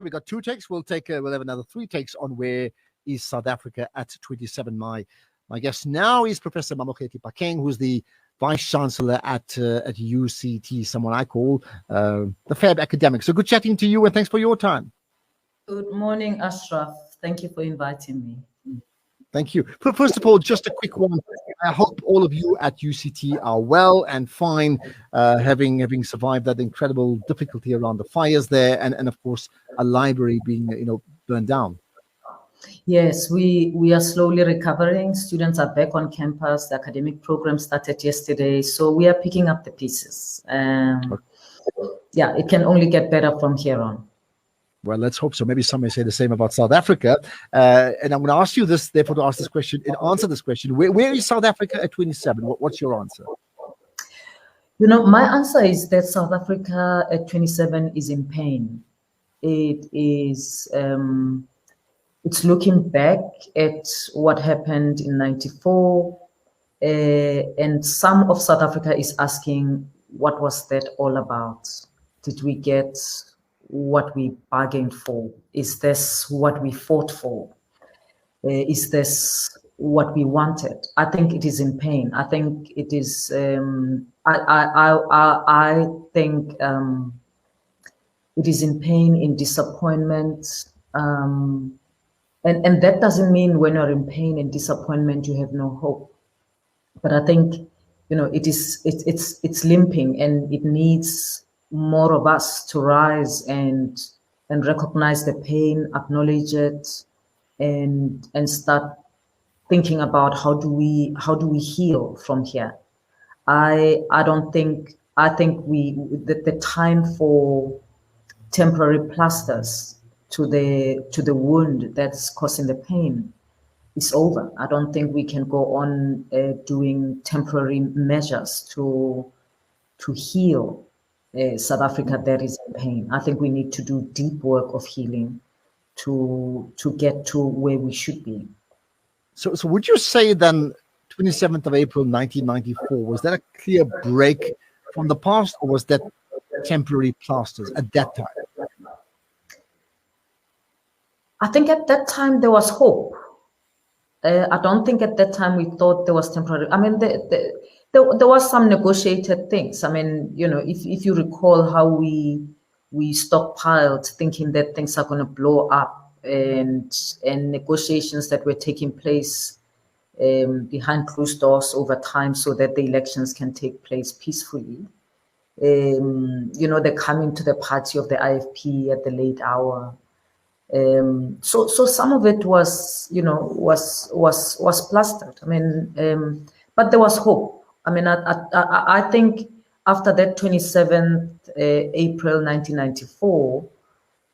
We got 2 takes. We'll have another 3 takes on where is South Africa at 27. My guest now is Professor Mamokgethi Phakeng, who's the Vice-Chancellor at UCT, someone I call the Fab academic. So good chatting to you, and thanks for your time. Good morning, Ashraf. Thank you for inviting me. Thank you. First of all, just a quick one. I hope all of you at UCT are well and fine, having survived that incredible difficulty around the fires there, and of course a library being burned down. Yes, we are slowly recovering. Students are back on campus. The academic program started yesterday, so we are picking up the pieces. Yeah, it can only get better from here on. Well, let's hope so. Maybe some may say the same about South Africa. And I'm going to ask you this, therefore, to answer this question. Where is South Africa at 27? What's your answer? My answer is that South Africa at 27 is in pain. It is, it's looking back at what happened in '94, and some of South Africa is asking, what was that all about? Did we get what we bargained for? Is this what we fought for? Is this what we wanted? I think it is in pain. I think it is. I think it is in pain, in disappointment, and that doesn't mean when you're in pain and disappointment you have no hope. But I think it's limping, and it needs more of us to rise and recognize the pain, acknowledge it, and start thinking about how do we heal from here. I think the time for temporary plasters to the wound that's causing the pain is over. I don't think we can go on doing temporary measures to heal South Africa that is in pain. I think we need to do deep work of healing to get to where we should be. So would you say then 27th of April 1994, was that a clear break from the past, or was that temporary plasters at that time? I think at that time there was hope. I don't think at that time we thought there was temporary. I mean, there was some negotiated things. I mean, if you recall how we stockpiled thinking that things are going to blow up, and negotiations that were taking place behind closed doors over time so that the elections can take place peacefully. They're coming to the party of the IFP at the late hour. So some of it was plastered. I mean, but there was hope. I mean, I think after that 27th April 1994,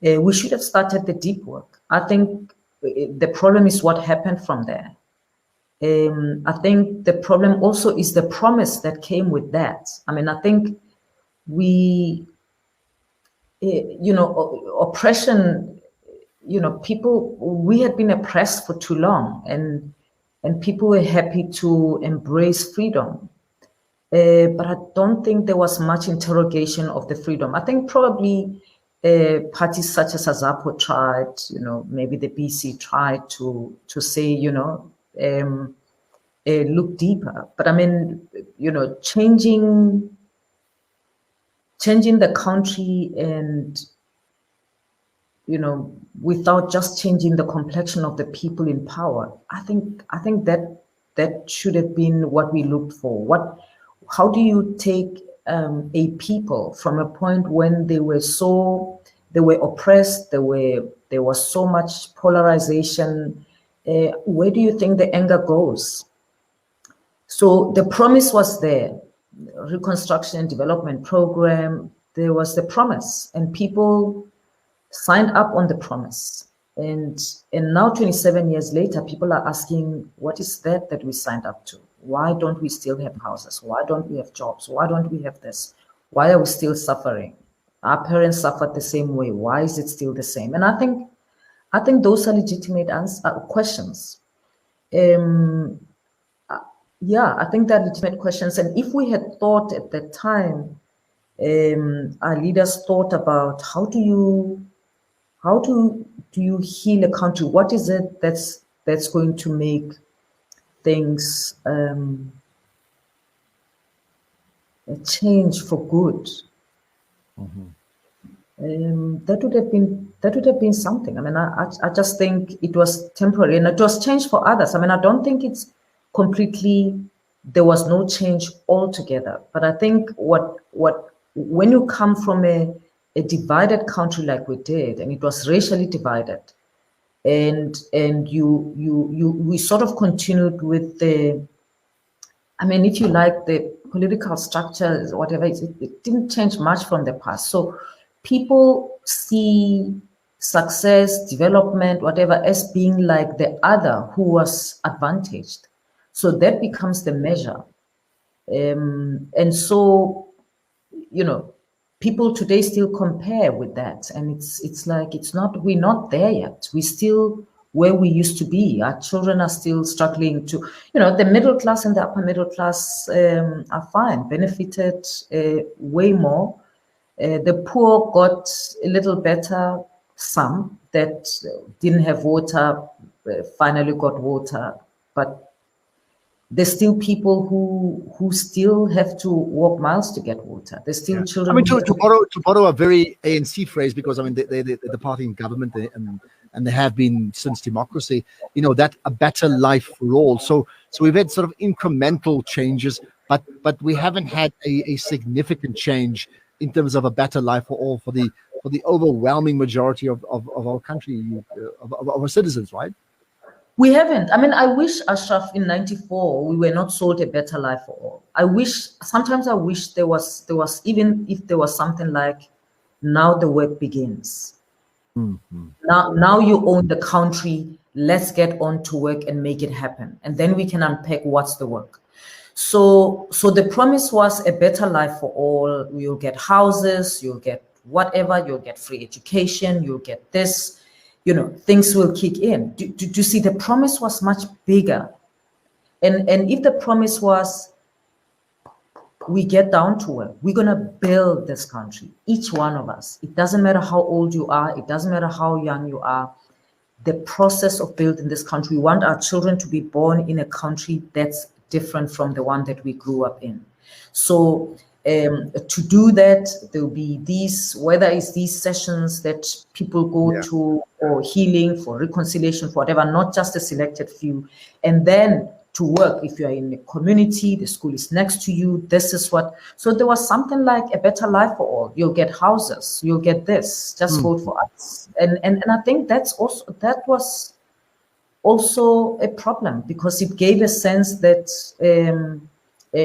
we should have started the deep work. I think the problem is what happened from there. I think the problem also is the promise that came with that. I mean, I think we, oppression, we had been oppressed for too long, and people were happy to embrace freedom. But I don't think there was much interrogation of the freedom. I think probably parties such as AZAPO tried, maybe the BC tried to say, look deeper. But I mean, changing the country and, without just changing the complexion of the people in power, I think that should have been what we looked for. How do you take a people from a point when they were oppressed, there was so much polarization? Where do you think the anger goes? So the promise was there, Reconstruction and Development Program. There was the promise, and people signed up on the promise. And now 27 years later, people are asking, what is that we signed up to? Why don't we still have houses? Why don't we have jobs? Why don't we have this? Why are we still suffering? Our parents suffered the same way. Why is it still the same? And I think those are legitimate questions. Yeah, I think they're legitimate questions. And if we had thought at that time, our leaders thought about how do how do you heal a country? What is it that's going to make things change for good? That would have been something. I mean, I just think it was temporary, and it was change for others. I mean, I don't think it's completely, there was no change altogether. But I think when you come from a divided country like we did, and it was racially divided, and we sort of continued with the, I mean, if you like, the political structure, whatever, it didn't change much from the past. So people see success, development, whatever, as being like the other who was advantaged. So that becomes the measure. And so, you know, people today still compare with that. And it's like, we're not there yet. We're still where we used to be. Our children are still struggling to, you know, the middle class and the upper middle class are fine, benefited way more. The poor got a little better. Some that didn't have water finally got water, but there's still people who still have to walk miles to get water. There's still children. I mean, to borrow a very ANC phrase, because I mean they're the party in government, and they have been since democracy. You know, that a better life for all. So we've had sort of incremental changes, but we haven't had a significant change in terms of a better life for all, for the overwhelming majority of our country, of our citizens, right? We haven't. I mean, I wish, Ashraf, in '94 we were not sold a better life for all. Sometimes I wish there was even if there was something like, now the work begins. Now you own the country. Let's get on to work and make it happen, and then we can unpack what's the work. So the promise was a better life for all. You'll get houses, you'll get whatever, you'll get free education, you'll get this, you know, things will kick in. Do you see, the promise was much bigger. And if the promise was, we get down to work, we're going to build this country, each one of us. It doesn't matter how old you are, it doesn't matter how young you are. The process of building this country, we want our children to be born in a country that's different from the one that we grew up in. So to do that, there'll be these, whether it's these sessions that people go to, or healing, for reconciliation, for whatever, not just a selected few, and then to work. If you are in a community, the school is next to you, this is what. So there was something like a better life for all. You'll get houses, you'll get this, just vote for us. And I think that was also a problem, because it gave a sense that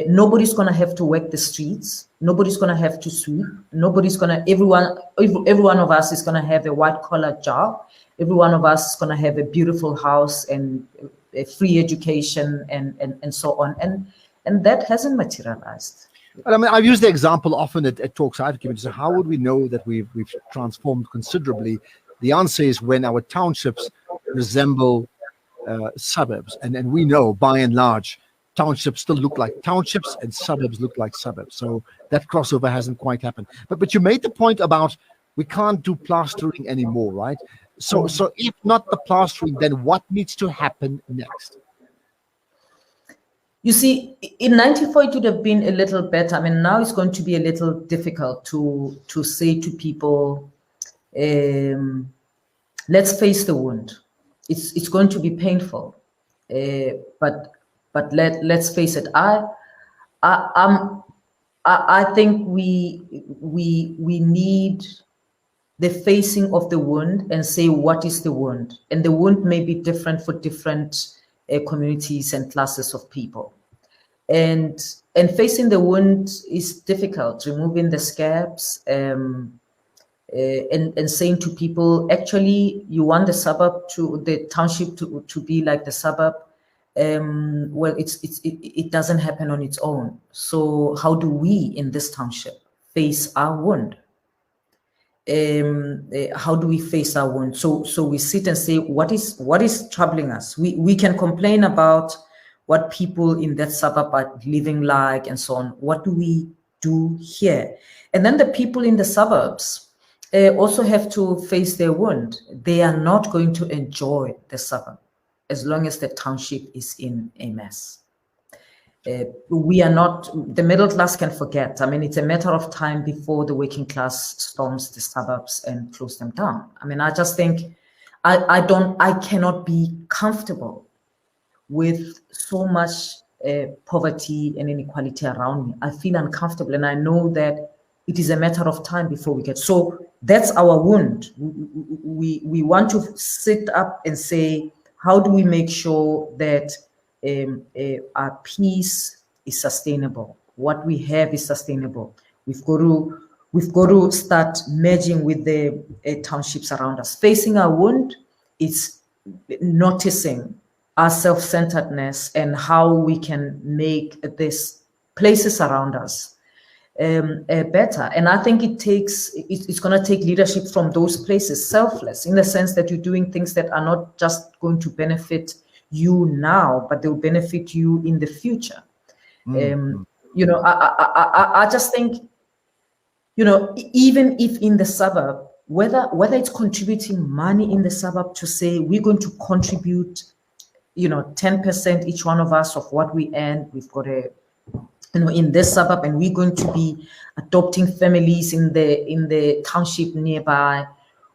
nobody's going to have to work the streets, nobody's going to have to sweep, every one of us is going to have a white collar job, every one of us is going to have a beautiful house and a free education and so on, and that hasn't materialized. Well, I mean, I've used the example often at talks I've given. So how would we know that we've transformed considerably? The answer is when our townships resemble suburbs, and we know by and large townships still look like townships and suburbs look like suburbs. So that crossover hasn't quite happened. But you made the point about we can't do plastering anymore, right? So if not the plastering, then what needs to happen next? You see, in '94 it would have been a little better. I mean, now it's going to be a little difficult to say to people, let's face the wound. It's going to be painful, but let's face it. I think we need the facing of the wound and say, what is the wound? And the wound may be different for different communities and classes of people. And facing the wound is difficult, removing the scabs, and saying to people, actually, you want the township to be like the suburb. Well, it doesn't happen on its own. So how do we in this township face our wound? How do we face our wound? So we sit and say, what is troubling us? We can complain about what people in that suburb are living like and so on. What do we do here? And then the people in the suburbs, also have to face their wound. They are not going to enjoy the suburb as long as the township is in a mess. We are not, the middle class can forget. I mean, it's a matter of time before the working class storms the suburbs and close them down. I mean, I just think I cannot be comfortable with so much poverty and inequality around me. I feel uncomfortable, and I know that it is a matter of time before we get. So that's our wound. We want to sit up and say, how do we make sure that our peace is sustainable? What we have is sustainable. We've got to start merging with the townships around us. Facing our wound is noticing our self-centeredness and how we can make these places around us better. And I think it's going to take leadership from those places, selfless, in the sense that you're doing things that are not just going to benefit you now, but they'll benefit you in the future. You know, I just think, you know, even if in the suburb, whether it's contributing money in the suburb to say we're going to contribute, you know, 10% each one of us of what we earn, we've got a, you know, in this suburb, and we're going to be adopting families in the township nearby,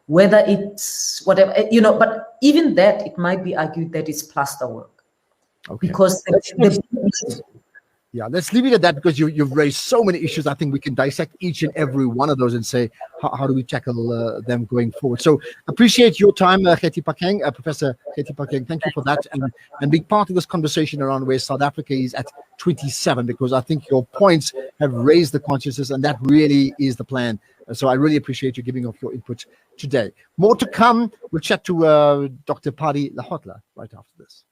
whether it's whatever, you know, but even that, it might be argued that it's plaster work. Okay. Because let's leave it at that, because you've raised so many issues. I think we can dissect each and every one of those and say, how do we tackle them going forward? So appreciate your time, Gekhi Phakeng, Professor Gekhi Phakeng. Thank you for that, and being part of this conversation around where South Africa is at 27, because I think your points have raised the consciousness, and that really is the plan. So I really appreciate you giving off your input today. More to come. We'll chat to Dr. Pali Lehohla right after this.